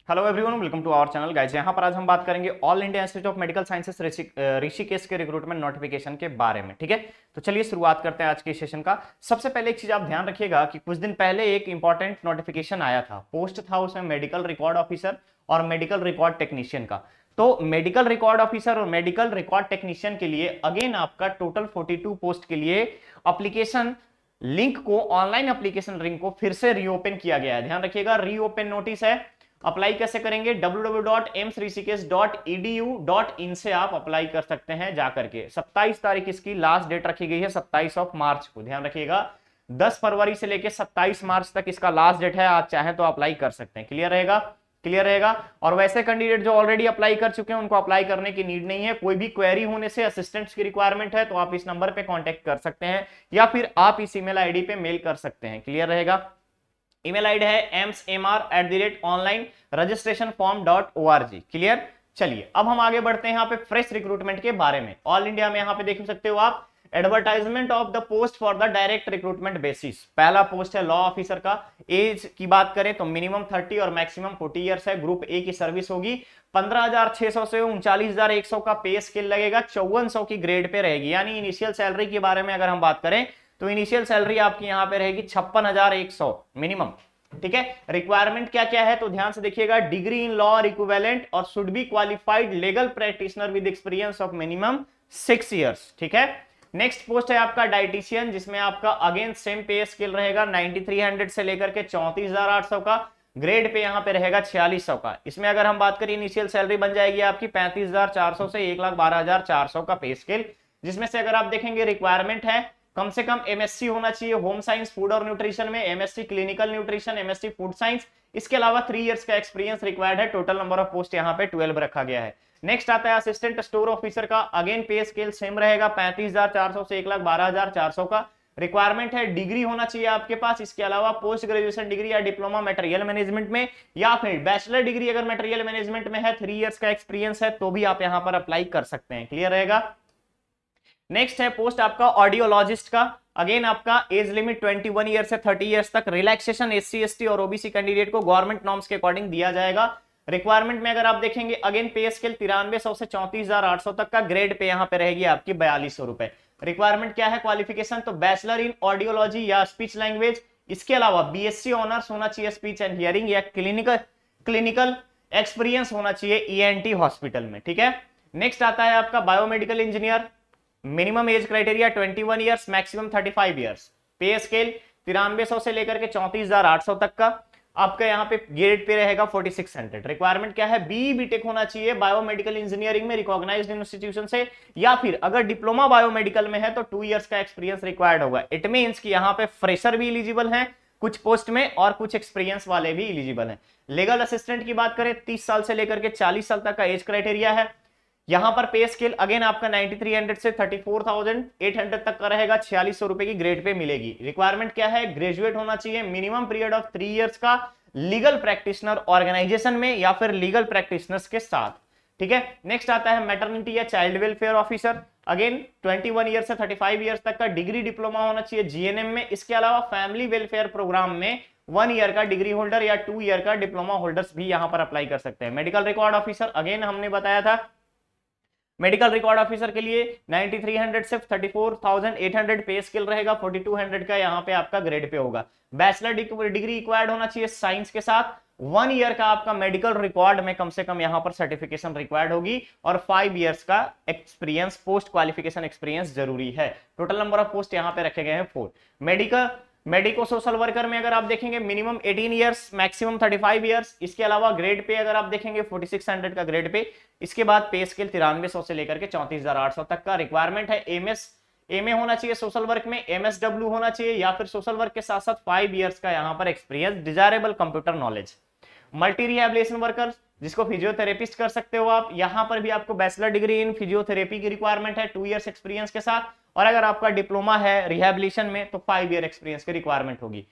Hello everyone, welcome to our channel guys. यहाँ पर आज हम बात करेंगे All India Institute of Medical Sciences Rishikesh के रिक्रूटमेंट नोटिफिकेशन के बारे में। ठीक है, तो चलिए शुरुआत करते हैं आज के सेशन का। सबसे पहले एक चीज आप ध्यान रखिएगा कि कुछ दिन पहले एक इंपॉर्टेंट नोटिफिकेशन आया था, पोस्ट था उसमें मेडिकल रिकॉर्ड ऑफिसर और मेडिकल रिकॉर्ड टेक्नीशियन का। तो मेडिकल रिकॉर्ड ऑफिसर और मेडिकल रिकॉर्ड टेक्नीशियन के लिए अगेन आपका टोटल 42 पोस्ट के लिए अप्लीकेशन लिंक को, ऑनलाइन एप्लीकेशन लिंक को फिर से रीओपन किया गया है। ध्यान रखिएगा, रीओपन नोटिस है। अप्लाई कैसे करेंगे? www.emsrishikesh.edu.in से आप अप्लाई कर सकते हैं जाकर के। 27 तारीख इसकी लास्ट डेट रखी गई है, 27 ऑफ मार्च को। ध्यान रखिएगा, 10 फरवरी से लेकर 27 मार्च तक इसका लास्ट डेट है। आप चाहें तो अप्लाई कर सकते हैं। क्लियर रहेगा? क्लियर रहेगा। और वैसे कैंडिडेट जो ऑलरेडी अप्लाई कर चुके हैं उनको अप्लाई करने की नीड नहीं है। कोई भी क्वेरी होने से, असिस्टेंट्स की रिक्वायरमेंट है तो आप इस नंबर पे कांटेक्ट कर सकते हैं या फिर आप इस ईमेल आईडी पे मेल कर सकते हैं। क्लियर रहेगा। ईमेल आईडी है emsmr@onlineregistrationform.org। क्लियर। चलिए अब हम आगे बढ़ते हैं यहाँ पे फ्रेश रिक्रूटमेंट के बारे में। ऑल इंडिया में यहाँ पे देख सकते हो आप, advertisement of the post for the direct recruitment basis. पहला पोस्ट है लॉ ऑफिसर का। एज की बात करें तो मिनिमम 30 और मैक्सिमम 40 ईयर्स है। ग्रुप ए की सर्विस होगी। 15,600 से 39,100 का पे स्केल लगेगा। 5400 की ग्रेड पे रहेगी। यानी इनिशियल सैलरी के बारे में अगर हम बात करें तो इनिशियल सैलरी आपकी यहां पे रहेगी 56,100 मिनिमम। ठीक है। रिक्वायरमेंट क्या क्या है तो ध्यान से देखिएगा। डिग्री इन लॉ इक्विवेलेंट और should be qualified legal practitioner with experience of minimum 6 years. ठीक है। नेक्स्ट पोस्ट है आपका डाइटिशियन, जिसमें आपका अगेन सेम पे स्केल रहेगा 9300 से लेकर के 34,800 का। ग्रेड पे यहां पे रहेगा 4600 का। इसमें अगर हम बात करें इनिशियल सैलरी बन जाएगी आपकी 35,400 से 1,12,400 का पे स्केल। जिसमें से अगर आप देखेंगे रिक्वायरमेंट है कम से कम एमएससी होना चाहिए होम साइंस फूड और न्यूट्रिशन में, MSc clinical nutrition, MSc food science. इसके अलावा 3 इयर्स का एक्सपीरियंस रिक्वायर्ड है। टोटल नंबर ऑफ पोस्ट यहाँ पे 12 रखा गया है। नेक्स्ट आता है असिस्टेंट स्टोर ऑफिसर का। अगेन पे स्केल सेम रहेगा 35,400 से 1,12,400 का। रिक्वायरमेंट है डिग्री होना चाहिए आपके पास। इसके अलावा पोस्ट ग्रेजुएशन डिग्री या डिप्लोमा मटेरियल मैनेजमेंट में या फिर बैचलर डिग्री अगर मटेरियल मैनेजमेंट में है, 3 इयर्स का एक्सपीरियंस है तो भी आप यहाँ पर अप्लाई कर सकते हैं। क्लियर रहेगा। नेक्स्ट है पोस्ट आपका ऑडियोलॉजिस्ट का। अगेन आपका एज लिमिट 21 ईयर से 30 ईयर्स तक। रिलैक्सेशन एससी एसटी और ओबीसी कैंडिडेट को गवर्नमेंट नॉर्म्स के अकॉर्डिंग दिया जाएगा। रिक्वायरमेंट में अगर आप देखेंगे अगेन पे स्केल 9300 से 34,800 तक का। ग्रेड पे यहाँ पे रहेगी आपकी 4200 रुपए। रिक्वायरमेंट क्या है? क्वालिफिकेशन तो बैचलर इन ऑडियोलॉजी या स्पीच लैंग्वेज। इसके अलावा बीएससी ऑनर्स होना चाहिए स्पीच एंड हियरिंग या क्लिनिकल एक्सपीरियंस होना चाहिए ईएनटी हॉस्पिटल में। ठीक है। नेक्स्ट आता है आपका biomedical engineer. Minimum age criteria 21 years, maximum 35 years. पे स्केल 9300 से लेकर के 34,800 तक का। आपका यहाँ पे ग्रेड पे रहेगा 4600। रिक्वायरमेंट क्या है? बीई बीटेक होना चाहिए बायोमेडिकल इंजीनियरिंग में रिकॉग्नाइज्ड इंस्टीट्यूशन से, या फिर अगर डिप्लोमा बायोमेडिकल में है तो 2 इयर्स का एक्सपीरियंस रिक्वायर्ड होगा। इट मींस कि यहाँ पे फ्रेशर भी एलिजिबल हैं कुछ पोस्ट में और कुछ एक्सपीरियंस वाले भी एलिजिबल हैं। लीगल असिस्टेंट की बात करें 30 साल से लेकर के 40 साल तक का एज क्राइटेरिया है। यहां पर पे स्केल अगेन आपका 9300 से 34,800 तक का रहेगा। 4600 रुपए की ग्रेड पे मिलेगी। रिक्वायरमेंट क्या है? ग्रेजुएट होना चाहिए, मिनिमम पीरियड ऑफ 3 इयर्स का लीगल प्रैक्टिशनर ऑर्गेनाइजेशन में या फिर लीगल प्रैक्टिशनर्स के साथ। ठीक है। नेक्स्ट आता है मैटरनिटी या child welfare officer. Again 21 year से 35 ईयर्स तक का। डिग्री डिप्लोमा होना चाहिए जीएनएम में। इसके अलावा फैमिली वेलफेयर प्रोग्राम में 1 ईयर का डिग्री होल्डर या 2 ईयर का डिप्लोमा होल्डर्स भी यहां पर अप्लाई कर सकते हैं। मेडिकल रिकॉर्ड ऑफिसर अगेन हमने बताया था, मेडिकल रिकॉर्ड ऑफिसर के लिए 9300 से 34,800 पे स्केल रहेगा। 4200 का यहाँ पे आपका ग्रेड पे होगा। बैचलर डिग्री रिक्वायर्ड होना चाहिए साइंस के साथ। 1 ईयर का आपका मेडिकल रिकॉर्ड में कम से कम यहाँ पर सर्टिफिकेशन रिक्वायर्ड होगी और 5 इयर्स का एक्सपीरियंस, पोस्ट क्वालिफिकेशन एक्सपीरियंस जरूरी है। टोटल नंबर ऑफ पोस्ट यहाँ पे रखे गए हैं 4। मेडिको सोशल वर्कर में अगर आप देखेंगे मिनिमम 18 इयर्स, मैक्सिमम 35 इयर्स। इसके अलावा ग्रेड पे अगर आप देखेंगे 4600 का ग्रेड पे। इसके बाद पे स्केल 9300 से लेकर के 34,800 तक का। रिक्वायरमेंट है एमए होना चाहिए सोशल वर्क में, एमएसडब्ल्यू होना चाहिए या फिर सोशल वर्क के साथ साथ 5 इयर्स का यहाँ पर experience, desirable computer knowledge. Multi rehabilitation worker जिसको फिजियोथेरेपिस्ट कर सकते हो आप। यहां पर भी आपको बैचलर डिग्री इन फिजियोथेरेपी की रिक्वायरमेंट है 2 इयर्स एक्सपीरियंस के साथ। और अगर आपका डिप्लोमा है रिहेबिलिटेशन में तो 5 ईयर एक्सपीरियंस की रिक्वायरमेंट होगी।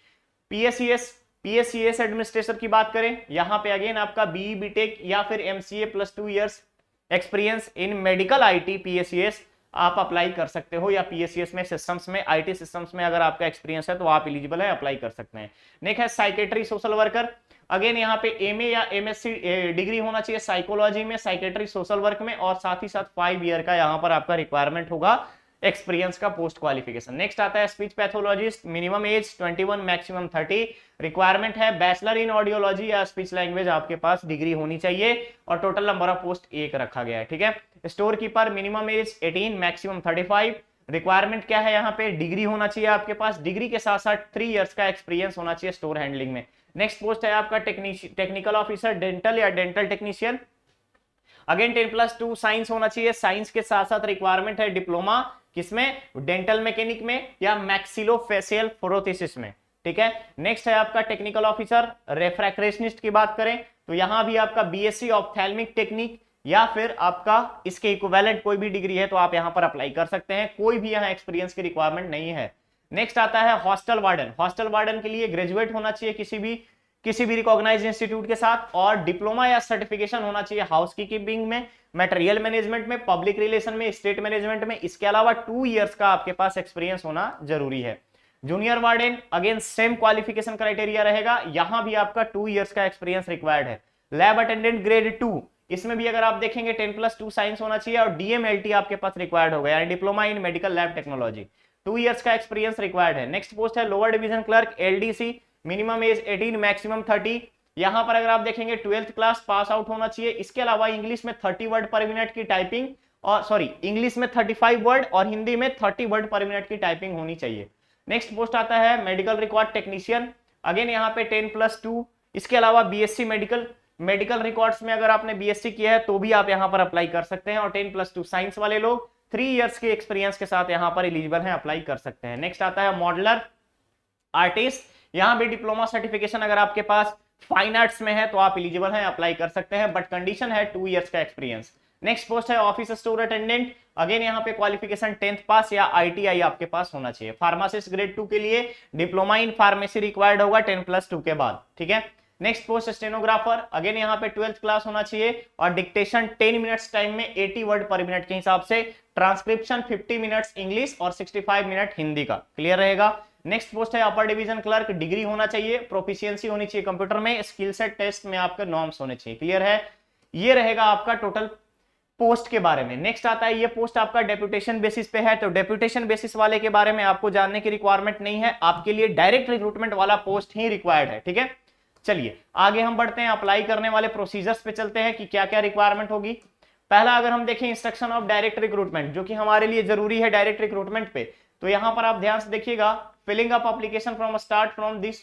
पीएससीएस एडमिनिस्ट्रेटर की बात करें, यहां पे अगेन आपका बीई बीटेक या फिर MCA plus 2 years experience in medical IT PSCS. आप अप्लाई कर सकते हो, या पीएससीएस में सिस्टम्स में, आईटी सिस्टम्स में अगर आपका एक्सपीरियंस है तो आप एलिजिबल है, अप्लाई कर सकते हैं। नेक्स्ट है साइकेट्री सोशल वर्कर। अगेन यहाँ पे एमए या एमएससी डिग्री होना चाहिए साइकोलॉजी में, साइकेट्री सोशल वर्क में, और साथ ही साथ 5 ईयर का यहाँ पर आपका रिक्वायरमेंट होगा एक्सपीरियंस का पोस्ट क्वालिफिकेशन। नेक्स्ट आता है speech pathologist, minimum age 21 maximum 30, requirement है बैचलर इन ऑडियोलॉजी या स्पीच लैंग्वेज आपके पास डिग्री होनी चाहिए, और टोटल नंबर ऑफ पोस्ट 1 रखा गया है, ठीक है। Store keeper minimum age 18 maximum 35, requirement क्या है यहाँ पे, डिग्री होना चाहिए आपके पास, डिग्री के साथ साथ 3 इयर्स का एक्सपीरियंस होना चाहिए स्टोर हैंडलिंग में। नेक्स्ट पोस्ट है आपका टेक्निकल ऑफिसर डेंटल या डेंटल टेक्नीशियन। अगेन 10+2 साइंस होना चाहिए, साइंस के साथ साथ रिक्वायरमेंट है डिप्लोमा किसमें, डेंटल मैकेनिक में या मैक्सिलोफेशियल फोरोथेसिस में, ठीक है। नेक्स्ट है आपका टेक्निकल ऑफिसर रेफ्रैक्शनिस्ट की बात करें तो यहां भी आपका बीएससी ऑप्थेल्मिक टेक्निक या फिर आपका इसके इक्विवेलेंट कोई भी डिग्री है तो आप यहां पर अप्लाई कर सकते हैं, कोई भी यहां एक्सपीरियंस की रिक्वायरमेंट नहीं है। नेक्स्ट आता है हॉस्टल वार्डन। हॉस्टल वार्डन के लिए ग्रेजुएट होना चाहिए किसी भी रिकॉग्नाइज्ड इंस्टीट्यूट के साथ, और डिप्लोमा या सर्टिफिकेशन होना चाहिए हाउसकीपिंग में, मटेरियल मैनेजमेंट में, पब्लिक रिलेशन में, स्टेट मैनेजमेंट में। इसके अलावा 2 इयर्स का आपके पास एक्सपीरियंस होना जरूरी है। Junior warden again same qualification criteria रहेगा, यहां भी आपका 2 इयर्स का एक्सपीरियंस रिक्वायर्ड है। लैब अटेंडेंट ग्रेड 2, इसमें भी अगर आप देखेंगे 10+2 साइंस होना चाहिए, और डीएमएलटी आपके पास रिक्वायर्ड होगा, यानी diploma in medical lab technology, 2 years का एक्सपीरियंस रिक्वायर्ड है। नेक्स्ट पोस्ट है lower division clerk LDC, minimum age 18 maximum 30। यहां पर अगर आप देखेंगे 12th क्लास पास आउट होना चाहिए। इसके अलावा इंग्लिश में 30 वर्ड पर मिनट की टाइपिंग, और सॉरी इंग्लिश में 35 वर्ड और हिंदी में 30 वर्ड पर मिनट की टाइपिंग होनी चाहिए। नेक्स्ट पोस्ट आता है मेडिकल रिकॉर्ड टेक्नीशियन, अगेन यहाँ पे 10+2। इसके अलावा बीएससी मेडिकल रिकॉर्ड्स में अगर आपने बीएससी किया है तो भी आप यहां पर अप्लाई कर सकते हैं, और 10+2 साइंस वाले लोग 3 इयर्स के एक्सपीरियंस के साथ यहां पर एलिजिबल हैं, अप्लाई कर सकते हैं। नेक्स्ट आता है मॉडलर आर्टिस्ट, यहां भी डिप्लोमा सर्टिफिकेशन अगर आपके पास फाइन आर्ट्स में है तो आप एलिजिबल हैं, अप्लाई कर सकते हैं, बट कंडीशन है 2 इयर्स का एक्सपीरियंस। नेक्स्ट पोस्ट है ऑफिस स्टोर अटेंडेंट, अगेन यहाँ पे क्वालिफिकेशन 10th पास या आईटीआई आपके पास होना चाहिए। फार्मासिस्ट ग्रेड 2 के लिए डिप्लोमा इन फार्मेसी रिक्वायर्ड होगा 10+2 के बाद, ठीक है। नेक्स्ट पोस्ट स्टेनोग्राफर, अगेन यहाँ पे 12th क्लास होना चाहिए, और डिक्टेशन 10 मिनट्स टाइम में 80 वर्ड पर मिनट के हिसाब से, ट्रांसक्रिप्शन 50 मिनट्स इंग्लिश और 65 मिनट हिंदी का, क्लियर रहेगा। नेक्स्ट पोस्ट है अपर डिवीजन क्लर्क, डिग्री होना चाहिए, प्रोफिशिएंसी होनी चाहिए कंप्यूटर में, स्किल सेट टेस्ट में आपके नॉर्म्स होने चाहिए, क्लियर है। ये रहेगा आपका टोटल पोस्ट के बारे में। नेक्स्ट आता है ये पोस्ट आपका डेप्यूटेशन बेसिस पे है, तो डेप्यूटेशन बेसिस वाले के बारे में आपको जानने की रिक्वायरमेंट नहीं है, आपके लिए डायरेक्ट रिक्रूटमेंट वाला पोस्ट ही रिक्वायर्ड है, ठीक है। चलिए आगे हम बढ़ते हैं, अप्लाई करने वाले प्रोसीजर्स पे चलते हैं कि क्या क्या रिक्वायरमेंट होगी। पहला अगर हम देखें इंस्ट्रक्शन ऑफ डायरेक्ट रिक्रूटमेंट, जो कि हमारे लिए जरूरी है डायरेक्ट रिक्रूटमेंट पे, तो यहां पर आप ध्यान से देखिएगा, filling up application from start from this,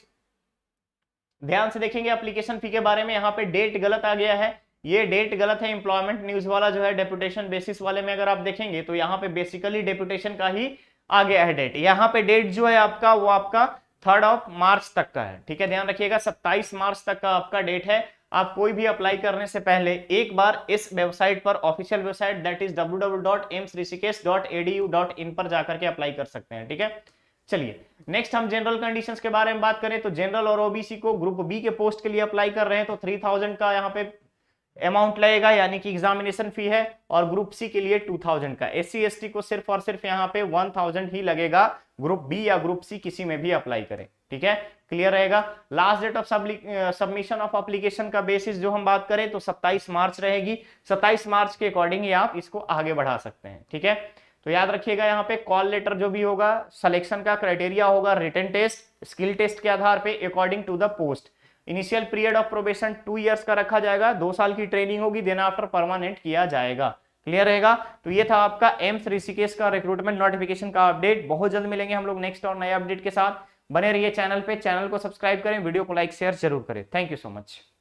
ध्यान से देखेंगे एप्लीकेशन फी के बारे में, यहाँ पे डेट गलत आ गया है, ये डेट गलत है। एम्प्लॉयमेंट न्यूज वाला जो है डेप्यूटेशन बेसिस वाले में अगर आप देखेंगे तो यहाँ पे बेसिकली डेप्यूटेशन का ही आ गया है डेट, यहाँ पे डेट जो है आपका वो आपका 3 मार्च तक का है, ठीक है, ध्यान रखिएगा 27 मार्च तक का आपका डेट है। आप कोई भी अप्लाई करने से पहले एक बार इस वेबसाइट पर, official website that is www.aimsrishikesh.edu.in पर जाकर के अप्लाई कर सकते हैं, ठीक है। चलिए नेक्स्ट हम जनरल कंडीशंस के बारे में बात करें तो जनरल और ओबीसी को ग्रुप बी के पोस्ट के लिए अप्लाई कर रहे हैं तो 3000 का यहाँ पे अमाउंट लगेगा, यानी कि एग्जामिनेशन फी है, और ग्रुप सी के लिए 2000 का। एससी एसटी को सिर्फ और सिर्फ यहाँ पे 1000 ही लगेगा, ग्रुप बी या ग्रुप सी किसी में भी अप्लाई करें, ठीक है, क्लियर रहेगा। Last date of submission of application का बेसिस जो हम बात करें तो 27 मार्च रहेगी, 27 मार्च के अकॉर्डिंग ही आप इसको आगे बढ़ा सकते हैं, ठीक है। तो याद रखिएगा यहाँ पे कॉल लेटर जो भी होगा, सिलेक्शन का क्राइटेरिया होगा रिटन टेस्ट, स्किल टेस्ट के आधार पे according to the post. Initial period of probation 2 years का रखा जाएगा, 2 साल की ट्रेनिंग होगी, देन आफ्टर परमानेंट किया जाएगा, क्लियर रहेगा। तो ये था आपका एम्स ऋषिकेश का रिक्रूटमेंट नोटिफिकेशन का अपडेट। बहुत जल्द मिलेंगे हम लोग नेक्स्ट और नए अपडेट के साथ, बने रहिए चैनल पे, चैनल को सब्सक्राइब करें, वीडियो को लाइक शेयर जरूर करें। Thank you so much.